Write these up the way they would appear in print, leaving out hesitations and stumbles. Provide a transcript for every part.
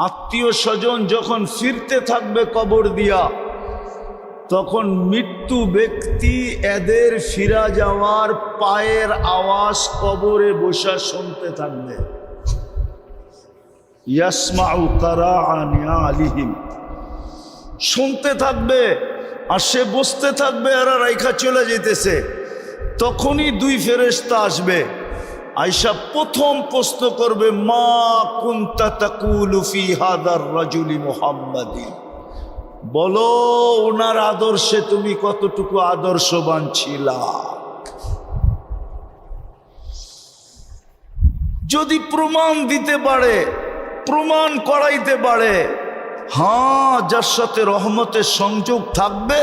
আত্মীয় স্বজন যখন ফিরতে থাকবে কবর দিয়া, তখন মৃত্যু ব্যক্তি এদের ফিরা যাওয়ার পায়ের আওয়াজ কবরে বসা শুনতে থাকবে। ইয়াসমাউ কারাআন আলিহিম, শুনতে থাকবে, আর সে বসতে থাকবে, আর রাইখা চলে যেতেছে। তখনই দুই ফেরেশতা আসবে, আয়েশা প্রথম প্রশ্ন করবে, মা কুনতা তাকুলু ফি হাদার রাজুলি মুহাম্মাদিন, বলো ওনার আদর্শে তুমি কতটুকু আদর্শবান ছিলা। যদি প্রমাণ দিতে পারে, প্রমাণ করাইতে পারে, হ্যাঁ যার সাথে রহমতের সংযোগ থাকবে,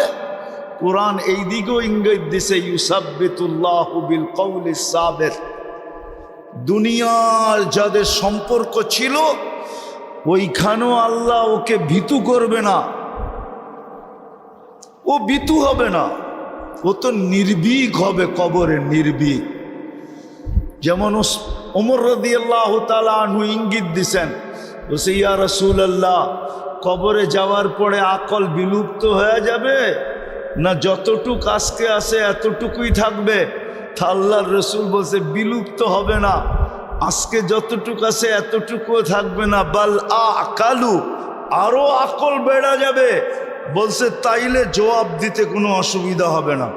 কোরআন এই দিকেও ইঙ্গিত দিছে, ইউসাব্বিতুল্লাহু বিল কওলিস সাবিত। দুনিয়ার যাদের সম্পর্ক ছিল ওইখানেও আল্লাহ ওকে ভীতু করবে না, ও ভীতু হবে না, ও তো নির্ভীক হবে কবরে, নির্ভীক। যেমন ওমর রাদিয়াল্লাহু তাআলা আনহু ইঙ্গিত দিছেন, বলছে ইয়া রাসূলুল্লাহ, কবরে যাওয়ার পরে আকল বিলুপ্ত হয়ে যাবে না যতটুক আজকে আছে এতটুকুই থাকবে? তা আল্লাহর রাসূল বলছে বিলুপ্ত হবে না, আজকে যতটুক আছে এতটুকুও থাকবে না, বাল আকালু, আরো আকল বেড়ে যাবে। বলছে তাইলে জবাব দিতে কোনো অসুবিধা হবে না।